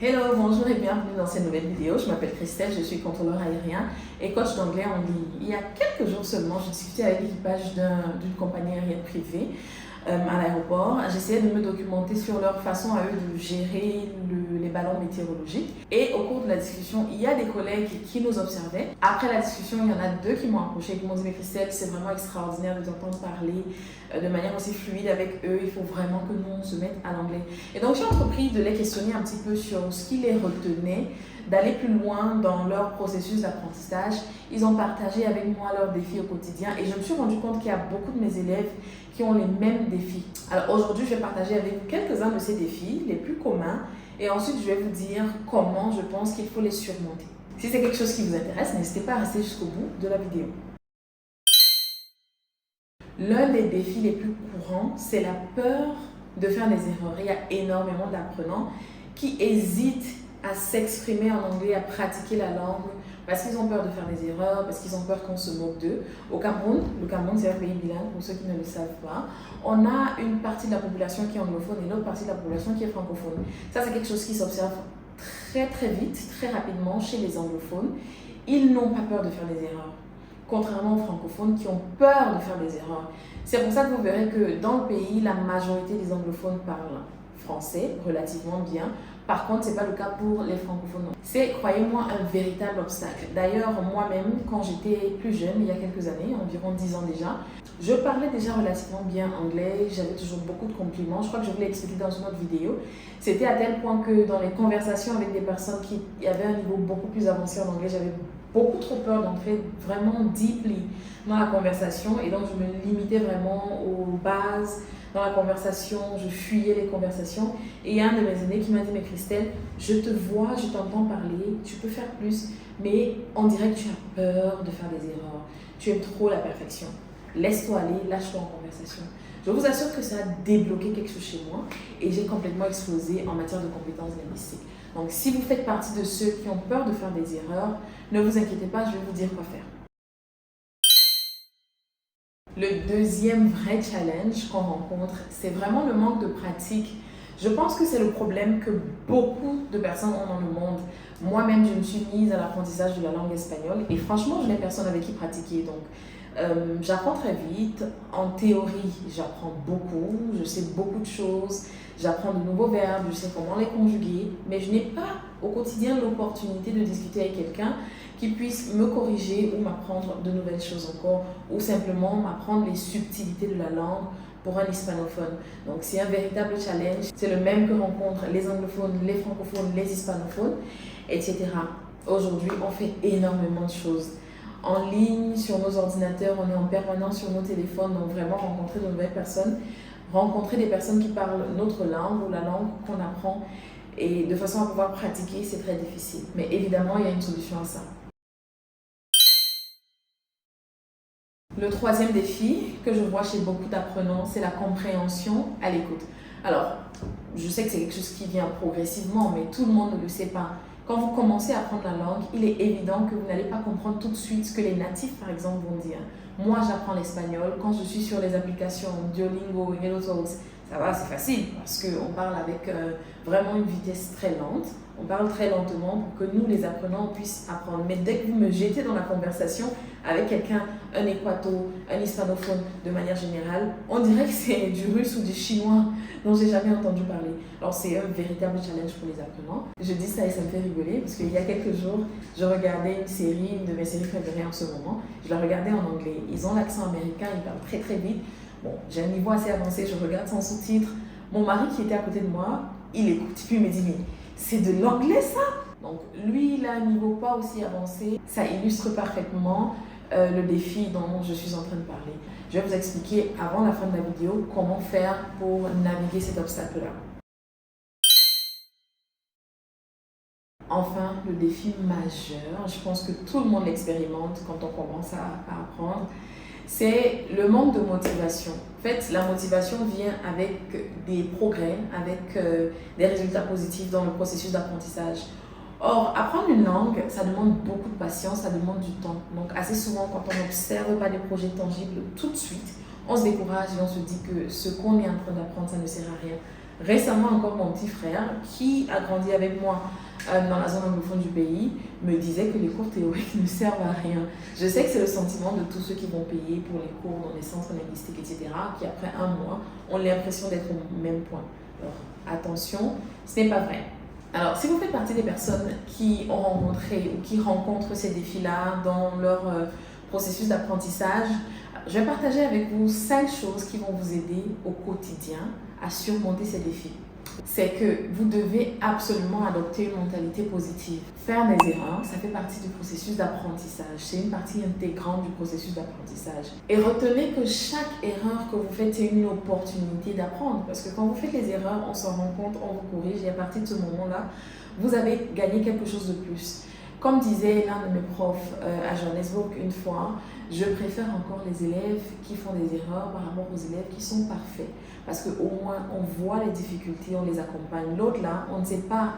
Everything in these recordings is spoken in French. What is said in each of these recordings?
Hello, bonjour et bienvenue dans cette nouvelle vidéo. Je m'appelle Christelle, je suis contrôleur aérien et coach d'anglais en ligne. Il y a quelques jours seulement, je discutais avec l'équipage d'une compagnie aérienne privée à l'aéroport. J'essayais de me documenter sur leur façon à eux de gérer les ballons météorologiques. Et au cours de la discussion, il y a des collègues qui nous observaient. Après la discussion, il y en a deux qui m'ont approché et qui m'ont dit « Mais Christelle, c'est vraiment extraordinaire de t'entendre parler de manière aussi fluide avec eux. Il faut vraiment que nous, on se mette à l'anglais. » Et donc, j'ai entrepris de les questionner un petit peu sur ce qui les retenait, d'aller plus loin dans leur processus d'apprentissage. Ils ont partagé avec moi leurs défis au quotidien et je me suis rendu compte qu'il y a beaucoup de mes élèves qui ont les mêmes défis. Alors aujourd'hui, je vais partager avec vous quelques-uns de ces défis, les plus communs, et ensuite je vais vous dire comment je pense qu'il faut les surmonter. Si c'est quelque chose qui vous intéresse, n'hésitez pas à rester jusqu'au bout de la vidéo. L'un des défis les plus courants, c'est la peur de faire des erreurs. Il y a énormément d'apprenants qui hésitent à s'exprimer en anglais, à pratiquer la langue, parce qu'ils ont peur de faire des erreurs, parce qu'ils ont peur qu'on se moque d'eux. Au Cameroun, le Cameroun c'est un pays bilingue, pour ceux qui ne le savent pas, on a une partie de la population qui est anglophone et une autre partie de la population qui est francophone. Ça c'est quelque chose qui s'observe très vite, très rapidement chez les anglophones. Ils n'ont pas peur de faire des erreurs, contrairement aux francophones qui ont peur de faire des erreurs. C'est pour ça que vous verrez que dans le pays, la majorité des anglophones parlent français relativement bien. Par contre, ce n'est pas le cas pour les francophones. C'est, croyez-moi, un véritable obstacle. D'ailleurs, moi-même, quand j'étais plus jeune, il y a quelques années, environ 10 ans déjà, je parlais déjà relativement bien anglais, j'avais toujours beaucoup de compliments. Je crois que je vous l'ai expliqué dans une autre vidéo. C'était à tel point que dans les conversations avec des personnes qui avaient un niveau beaucoup plus avancé en anglais, j'avais beaucoup trop peur d'entrer vraiment deeply dans la conversation et donc je me limitais vraiment aux bases dans la conversation, je fuyais les conversations et il y a un de mes aînés qui m'a dit « Mais Christelle, je te vois, je t'entends parler, tu peux faire plus, mais on dirait que tu as peur de faire des erreurs, tu aimes trop la perfection, laisse-toi aller, lâche-toi en conversation. » Je vous assure que ça a débloqué quelque chose chez moi et j'ai complètement explosé en matière de compétences linguistiques. Donc si vous faites partie de ceux qui ont peur de faire des erreurs, ne vous inquiétez pas, je vais vous dire quoi faire. Le deuxième vrai challenge qu'on rencontre, c'est vraiment le manque de pratique. Je pense que c'est le problème que beaucoup de personnes ont dans le monde. Moi-même, je me suis mise à l'apprentissage de la langue espagnole et franchement, je n'ai personne avec qui pratiquer. Donc, j'apprends très vite. En théorie, j'apprends beaucoup. Je sais beaucoup de choses. J'apprends de nouveaux verbes. Je sais comment les conjuguer. Mais je n'ai pas au quotidien l'opportunité de discuter avec quelqu'un qui puisse me corriger ou m'apprendre de nouvelles choses encore ou simplement m'apprendre les subtilités de la langue pour un hispanophone. Donc c'est un véritable challenge. C'est le même que rencontrent les anglophones, les francophones, les hispanophones, etc. Aujourd'hui, on fait énormément de choses. En ligne, sur nos ordinateurs, on est en permanence sur nos téléphones, donc vraiment rencontrer de nouvelles personnes, rencontrer des personnes qui parlent notre langue ou la langue qu'on apprend et de façon à pouvoir pratiquer, c'est très difficile. Mais évidemment, il y a une solution à ça. Le troisième défi que je vois chez beaucoup d'apprenants, c'est la compréhension à l'écoute. Alors, je sais que c'est quelque chose qui vient progressivement, mais tout le monde ne le sait pas. Quand vous commencez à apprendre la langue, il est évident que vous n'allez pas comprendre tout de suite ce que les natifs, par exemple, vont dire. Moi, j'apprends l'espagnol. Quand je suis sur les applications Duolingo et HelloTalks, ça va, c'est facile parce qu'on parle avec vraiment une vitesse très lente. On parle très lentement pour que nous, les apprenants, puissent apprendre. Mais dès que vous me jetez dans la conversation avec quelqu'un, un équato, un hispanophone de manière générale, on dirait que c'est du russe ou du chinois dont j'ai jamais entendu parler. Alors c'est un véritable challenge pour les apprenants. Je dis ça et ça me fait rigoler parce qu'il y a quelques jours, je regardais une de mes séries préférées en ce moment. Je la regardais en anglais. Ils ont l'accent américain, ils parlent très vite. Bon, j'ai un niveau assez avancé, je regarde sans sous-titres. Mon mari qui était à côté de moi, il écoute, puis il me dit « Mais c'est de l'anglais ça ?» Donc lui, il a un niveau pas aussi avancé. Ça illustre parfaitement le défi dont je suis en train de parler. Je vais vous expliquer avant la fin de la vidéo comment faire pour naviguer cet obstacle-là. Enfin, le défi majeur, je pense que tout le monde l'expérimente quand on commence à apprendre, c'est le manque de motivation. En fait, la motivation vient avec des progrès, avec des résultats positifs dans le processus d'apprentissage. Or, apprendre une langue, ça demande beaucoup de patience, ça demande du temps. Donc, assez souvent, quand on n'observe pas des projets tangibles tout de suite, on se décourage et on se dit que ce qu'on est en train d'apprendre, ça ne sert à rien. Récemment encore, mon petit frère, qui a grandi avec moi dans la zone anglophone du pays, me disait que les cours théoriques ne servent à rien. Je sais que c'est le sentiment de tous ceux qui vont payer pour les cours dans les centres linguistiques, etc., qui après un mois ont l'impression d'être au même point. Alors attention, ce n'est pas vrai. Alors, si vous faites partie des personnes qui ont rencontré ou qui rencontrent ces défis-là dans leur processus d'apprentissage, je vais partager avec vous 5 choses qui vont vous aider au quotidien à surmonter ces défis. C'est que vous devez absolument adopter une mentalité positive. Faire des erreurs, ça fait partie du processus d'apprentissage. C'est une partie intégrante du processus d'apprentissage. Et retenez que chaque erreur que vous faites, c'est une opportunité d'apprendre. Parce que quand vous faites les erreurs, on s'en rend compte, on vous corrige. Et à partir de ce moment-là, vous avez gagné quelque chose de plus. Comme disait l'un de mes profs à Johannesburg une fois, je préfère encore les élèves qui font des erreurs par rapport aux élèves qui sont parfaits. Parce qu'au moins, on voit les difficultés, on les accompagne. L'autre, là, on ne sait pas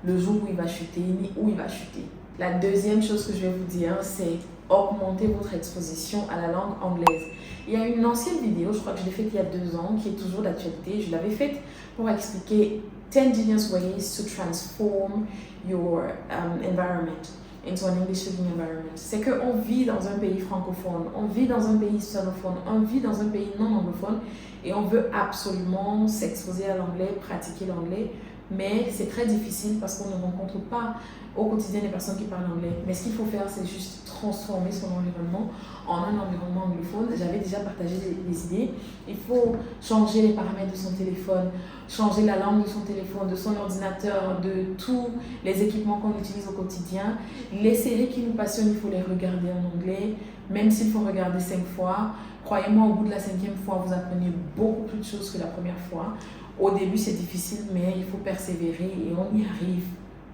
le jour où il va chuter, ni où il va chuter. La deuxième chose que je vais vous dire, c'est augmenter votre exposition à la langue anglaise. Il y a une ancienne vidéo, je crois que je l'ai faite il y a 2 ans, qui est toujours d'actualité. Je l'avais faite pour expliquer 10 genius ways to transform your environment into an English speaking environment. C'est qu'on vit dans un pays francophone, on vit dans un pays hispanophone, on vit dans un pays non anglophone et on veut absolument s'exposer à l'anglais, pratiquer l'anglais, mais c'est très difficile parce qu'on ne rencontre pas au quotidien des personnes qui parlent anglais. Mais ce qu'il faut faire, c'est juste transformer son environnement en un environnement anglophone. J'avais déjà partagé les idées. Il faut changer les paramètres de son téléphone, changer la langue de son téléphone, de son ordinateur, de tous les équipements qu'on utilise au quotidien. Les séries qui nous passionnent, il faut les regarder en anglais, même s'il faut regarder 5 fois. Croyez-moi, au bout de la 5e fois, vous apprenez beaucoup plus de choses que la première fois. Au début, c'est difficile, mais il faut persévérer et on y arrive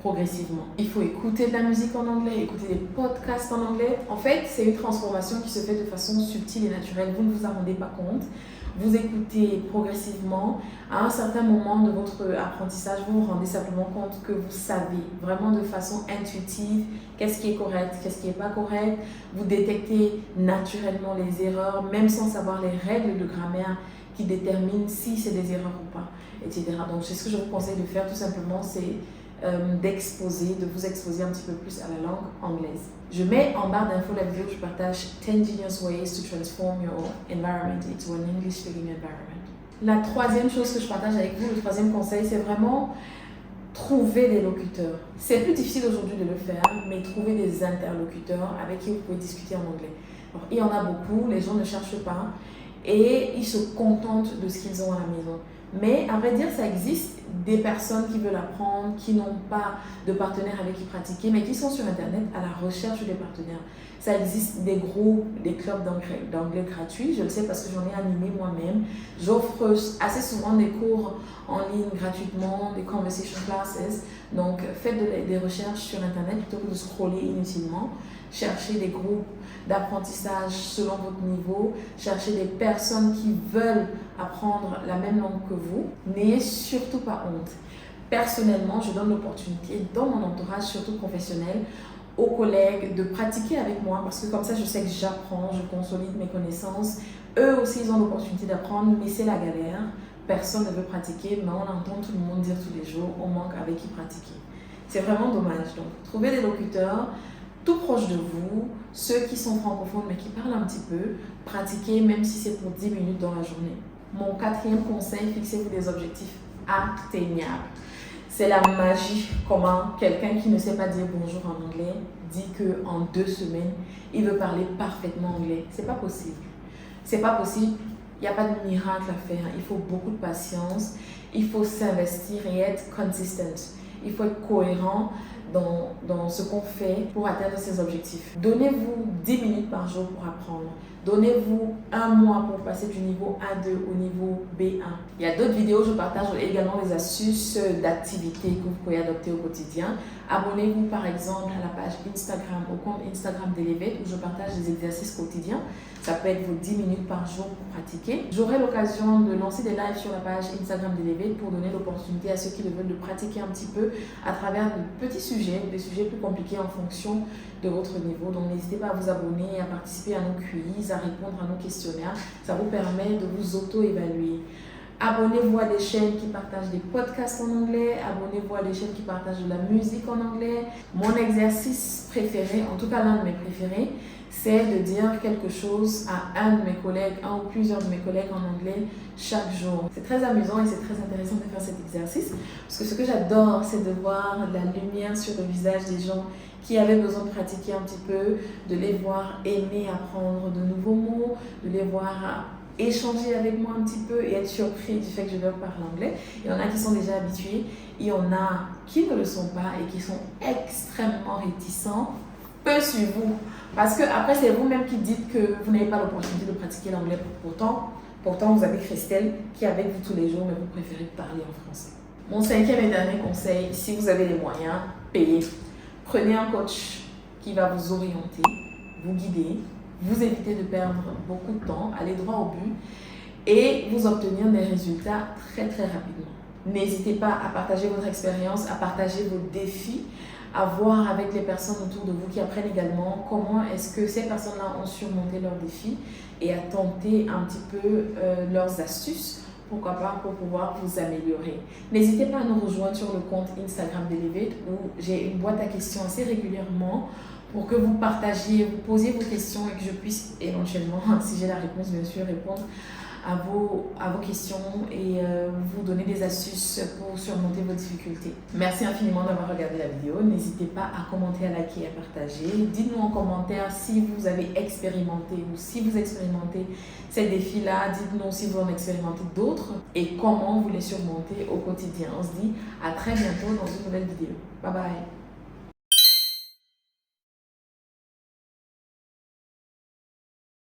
progressivement. Il faut écouter de la musique en anglais, écouter des podcasts en anglais. En fait, c'est une transformation qui se fait de façon subtile et naturelle. Vous ne vous en rendez pas compte. Vous écoutez progressivement. À un certain moment de votre apprentissage, vous vous rendez simplement compte que vous savez vraiment de façon intuitive qu'est-ce qui est correct, qu'est-ce qui n'est pas correct. Vous détectez naturellement les erreurs, même sans savoir les règles de grammaire qui déterminent si c'est des erreurs ou pas, etc. Donc, c'est ce que je vous conseille de faire tout simplement, c'est de vous exposer un petit peu plus à la langue anglaise. Je mets en barre d'infos la vidéo où je partage 10 genius ways to transform your environment into an English speaking environment. La troisième chose que je partage avec vous, le troisième conseil, c'est vraiment trouver des locuteurs. C'est plus difficile aujourd'hui de le faire, mais trouver des interlocuteurs avec qui vous pouvez discuter en anglais. Alors, il y en a beaucoup, les gens ne cherchent pas et ils se contentent de ce qu'ils ont à la maison. Mais à vrai dire, ça existe des personnes qui veulent apprendre, qui n'ont pas de partenaire avec qui pratiquer, mais qui sont sur Internet à la recherche des partenaires. Ça existe des groupes, des clubs d'anglais gratuits, je le sais parce que j'en ai animé moi-même. J'offre assez souvent des cours en ligne gratuitement, des conversation classes. Donc faites des recherches sur Internet plutôt que de scroller inutilement. Cherchez des groupes d'apprentissage selon votre niveau, cherchez des personnes qui veulent apprendre la même langue que vous. N'ayez surtout pas honte. Personnellement, je donne l'opportunité dans mon entourage, surtout professionnel, aux collègues de pratiquer avec moi parce que comme ça, je sais que j'apprends, je consolide mes connaissances. Eux aussi, ils ont l'opportunité d'apprendre, mais c'est la galère. Personne ne veut pratiquer, mais on entend tout le monde dire tous les jours, on manque avec qui pratiquer. C'est vraiment dommage. Donc, trouvez des locuteurs tout proche de vous, ceux qui sont francophones mais qui parlent un petit peu, pratiquez même si c'est pour 10 minutes dans la journée. Mon 4e conseil, fixez-vous des objectifs atteignables. C'est la magie comment quelqu'un qui ne sait pas dire bonjour en anglais dit qu'en 2 semaines, il veut parler parfaitement anglais. C'est pas possible. C'est pas possible. Il n'y a pas de miracle à faire. Il faut beaucoup de patience. Il faut s'investir et être consistent. Il faut être cohérent dans ce qu'on fait pour atteindre ses objectifs. Donnez-vous 10 minutes par jour pour apprendre. Donnez-vous 1 mois pour passer du niveau A2 au niveau B1. Il y a d'autres vidéos, je partage également des astuces d'activités que vous pouvez adopter au quotidien. Abonnez-vous par exemple à la page Instagram, au compte Instagram d'Elevate où je partage des exercices quotidiens. Ça peut être vos 10 minutes par jour pour pratiquer. J'aurai l'occasion de lancer des lives sur la page Instagram d'Elevate pour donner l'opportunité à ceux qui le veulent de pratiquer un petit peu à travers de petits sujets, des sujets plus compliqués en fonction de votre niveau. Donc n'hésitez pas à vous abonner, à participer à nos quiz, à répondre à nos questionnaires. Ça vous permet de vous auto-évaluer. Abonnez-vous à des chaînes qui partagent des podcasts en anglais. Abonnez-vous à des chaînes qui partagent de la musique en anglais. Mon exercice préféré, en tout cas l'un de mes préférés, c'est de dire quelque chose à un de mes collègues, un ou plusieurs de mes collègues en anglais chaque jour. C'est très amusant et c'est très intéressant de faire cet exercice parce que ce que j'adore, c'est de voir la lumière sur le visage des gens qui avaient besoin de pratiquer un petit peu, de les voir aimer apprendre de nouveaux mots, de les voir échanger avec moi un petit peu et être surpris du fait que je leur parle anglais. Il y en a qui sont déjà habitués, il y en a qui ne le sont pas et qui sont extrêmement réticents. Peu sur vous. Parce que après, c'est vous-même qui dites que vous n'avez pas l'opportunité de pratiquer l'anglais. Pourtant, vous avez Christelle qui est avec vous tous les jours, mais vous préférez parler en français. Mon 5e et dernier conseil, si vous avez les moyens, payez. Prenez un coach qui va vous orienter, vous guider, vous éviter de perdre beaucoup de temps, aller droit au but et vous obtenir des résultats très très rapidement. N'hésitez pas à partager votre expérience, à partager vos défis, à voir avec les personnes autour de vous qui apprennent également comment est-ce que ces personnes-là ont surmonté leurs défis et à tenter un petit peu leurs astuces, pourquoi pas, pour pouvoir vous améliorer. N'hésitez pas à nous rejoindre sur le compte Instagram d'Elevate où j'ai une boîte à questions assez régulièrement pour que vous partagiez, vous posiez vos questions et que je puisse éventuellement, si j'ai la réponse bien sûr, répondre à vos questions et vous donner des astuces pour surmonter vos difficultés. Merci infiniment d'avoir regardé la vidéo. N'hésitez pas à commenter, à liker et à partager. Dites-nous en commentaire si vous avez expérimenté ou si vous expérimentez ces défis-là. Dites-nous si vous en expérimentez d'autres et comment vous les surmontez au quotidien. On se dit à très bientôt dans une nouvelle vidéo. Bye bye.